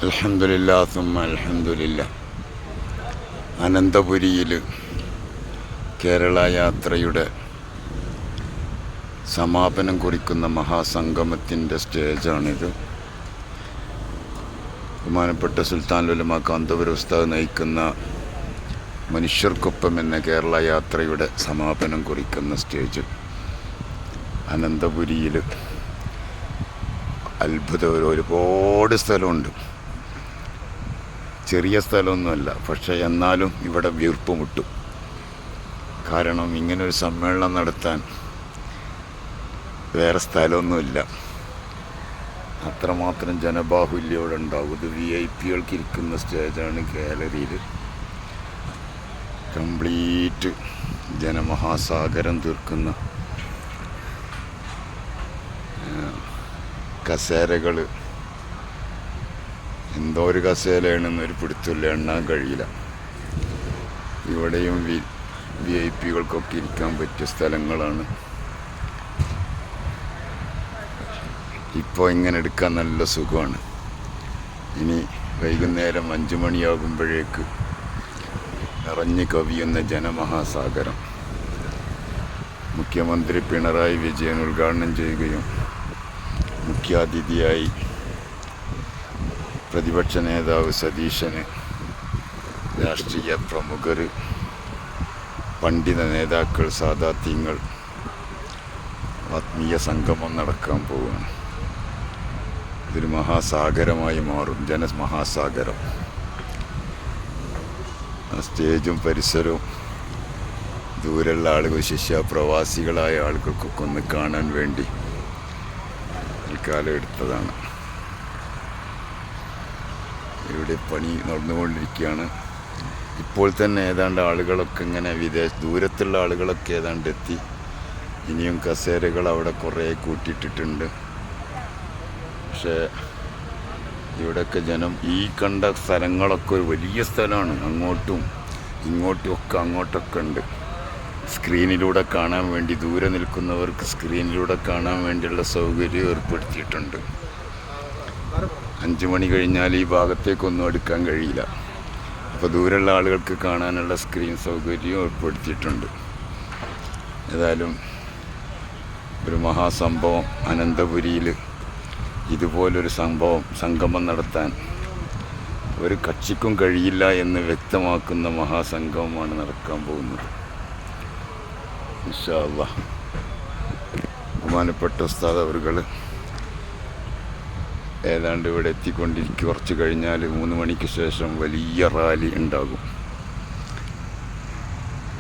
അൽഹംദുലില്ലാ സുമ്മ അൽഹംദുലില്ലാ. അനന്തപുരിയിൽ കേരള യാത്രയുടെ സമാപനം കുറിക്കുന്ന മഹാസംഗമത്തിൻ്റെ സ്റ്റേജാണിത്. ബഹുമാനപ്പെട്ട സുൽത്താനുൽ ഉലമാ കാന്തപുരം ഉസ്താദ് നയിക്കുന്ന മനുഷ്യർക്കൊപ്പം എന്ന കേരള യാത്രയുടെ സമാപനം കുറിക്കുന്ന സ്റ്റേജ് അനന്തപുരിയിൽ. ഒരുപാട് സ്ഥലമുണ്ട്, ചെറിയ സ്ഥലമൊന്നുമല്ല. പക്ഷേ എന്നാലും ഇവിടെ വീർപ്പ് മുട്ടും. കാരണം ഇങ്ങനൊരു സമ്മേളനം നടത്താൻ വേറെ സ്ഥലമൊന്നുമില്ല. അത്രമാത്രം ജനബാഹുല്യം ഇവിടെ ഉണ്ടാവും. ഇത് VIP ഇരിക്കുന്ന സ്റ്റേജാണ്. ഗാലറിയിൽ കംപ്ലീറ്റ് ജനമഹാസാഗരം തീർക്കുന്ന കസേരകൾ. എന്തോ ഒരു കസേരയാണെന്നൊരു പിടുത്തില്ല, എണ്ണാൻ കഴിയില്ല. ഇവിടെയും VIP ഇരിക്കാൻ പറ്റിയ സ്ഥലങ്ങളാണ്. ഇപ്പോൾ ഇങ്ങനെ എടുക്കാൻ നല്ല സുഖമാണ്. ഇനി വൈകുന്നേരം 5 മണിയാകുമ്പോഴേക്ക് നിറഞ്ഞു കവിയുന്ന ജനമഹാസാഗരം മുഖ്യമന്ത്രി പിണറായി വിജയൻ ഉദ്ഘാടനം ചെയ്യുകയും മുഖ്യാതിഥിയായി പ്രതിപക്ഷ നേതാവ് സതീശന്, രാഷ്ട്രീയ പ്രമുഖർ, പണ്ഡിത നേതാക്കൾ, സാദാത്യങ്ങൾ, ആത്മീയ സംഗമം നടക്കാൻ പോവുകയാണ്. ഇതൊരു മഹാസാഗരമായി മാറും, ജനമഹാസാഗരം. ആ സ്റ്റേജും പരിസരവും ദൂരെയുള്ള ആളുകൾ, പ്രവാസികളായ ആളുകൾക്കൊക്കെ ഒന്ന് കാണാൻ വേണ്ടി തൽക്കാലം എടുത്തതാണ്. ഇവിടെ പണി നടന്നുകൊണ്ടിരിക്കുകയാണ്. ഇപ്പോൾ തന്നെ ഏതാണ്ട് ആളുകളൊക്കെ ഇങ്ങനെ ദൂരത്തുള്ള ആളുകളൊക്കെ ഏതാണ്ട് എത്തി. ഇനിയും കസേരകൾ അവിടെ കുറേ കൂട്ടിയിട്ടിട്ടുണ്ട്. പക്ഷേ ഇവിടെയൊക്കെ ജനം, ഈ കണ്ട സ്ഥലങ്ങളൊക്കെ ഒരു വലിയ സ്ഥലമാണ്. അങ്ങോട്ടും ഇങ്ങോട്ടും ഒക്കെ അങ്ങോട്ടൊക്കെ ഉണ്ട്. സ്ക്രീനിലൂടെ കാണാൻ വേണ്ടി, ദൂരെ നിൽക്കുന്നവർക്ക് സ്ക്രീനിലൂടെ കാണാൻ വേണ്ടിയുള്ള സൗകര്യം ഏർപ്പെടുത്തിയിട്ടുണ്ട്. 5 മണി കഴിഞ്ഞാൽ ഈ ഭാഗത്തേക്കൊന്നും എടുക്കാൻ കഴിയില്ല. അപ്പോൾ ദൂരെയുള്ള ആളുകൾക്ക് കാണാനുള്ള സ്ക്രീൻ സൗകര്യം ഏർപ്പെടുത്തിയിട്ടുണ്ട്. ഏതായാലും ഒരു മഹാസംഭവം അനന്തപുരിയിൽ ഇതുപോലൊരു സംഗമം നടത്താൻ ഒരു കക്ഷിക്കും കഴിയില്ല എന്ന് വ്യക്തമാക്കുന്ന മഹാസംഗമമാണ് നടക്കാൻ പോകുന്നത്. ഇൻഷാ അല്ലാഹ് ബഹുമാനപ്പെട്ട ഉസ്താദ് അവറുകൾ ഏതാണ്ട് ഇവിടെ എത്തിക്കൊണ്ടിരിക്കും. കുറച്ച് കഴിഞ്ഞാൽ 3 മണിക്ക് ശേഷം വലിയ റാലി ഉണ്ടാകും.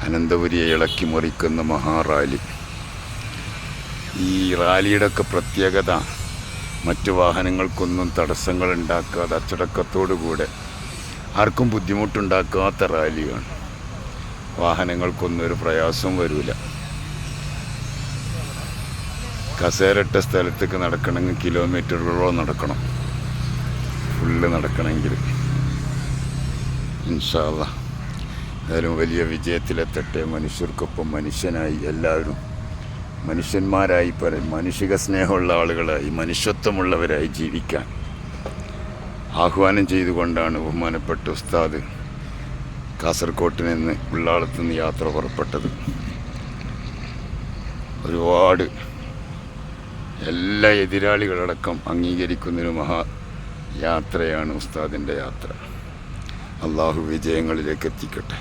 അനന്തപുരിയെ ഇളക്കി മറിക്കുന്ന മഹാറാലി. ഈ റാലിയുടെ ഒക്കെ പ്രത്യേകത, മറ്റു വാഹനങ്ങൾക്കൊന്നും തടസ്സങ്ങൾ ഉണ്ടാക്കാതെ അച്ചടക്കത്തോടുകൂടെ ആർക്കും ബുദ്ധിമുട്ടുണ്ടാക്കാത്ത റാലിയാണ്. വാഹനങ്ങൾക്കൊന്നും ഒരു പ്രയാസം വരില്ല. കസേരട്ട സ്ഥലത്തേക്ക് നടക്കണമെങ്കിൽ കിലോമീറ്ററുകളോളം നടക്കണം, ഫുള്ള് നടക്കണമെങ്കിൽ. ഇൻഷാ അല്ലാഹ് ഏതായാലും വലിയ വിജയത്തിലെത്തട്ടെ. മനുഷ്യർക്കൊപ്പം മനുഷ്യനായി എല്ലാവരും മനുഷ്യന്മാരായി, മാനുഷിക സ്നേഹമുള്ള ആളുകളായി, മനുഷ്യത്വമുള്ളവരായി ജീവിക്കാൻ ആഹ്വാനം ചെയ്തുകൊണ്ടാണ് ബഹുമാനപ്പെട്ട ഉസ്താദ് കാസർകോട്ട് നിന്ന്, ഉള്ളാളത്തു നിന്ന് യാത്ര പുറപ്പെട്ടത്. ഒരുപാട് എല്ലാ എതിരാളികളടക്കം അംഗീകരിക്കുന്നൊരു യാത്രയാണ് ഉസ്താദിൻ്റെ യാത്ര. അള്ളാഹു വിജയങ്ങളിലേക്ക് എത്തിക്കട്ടെ.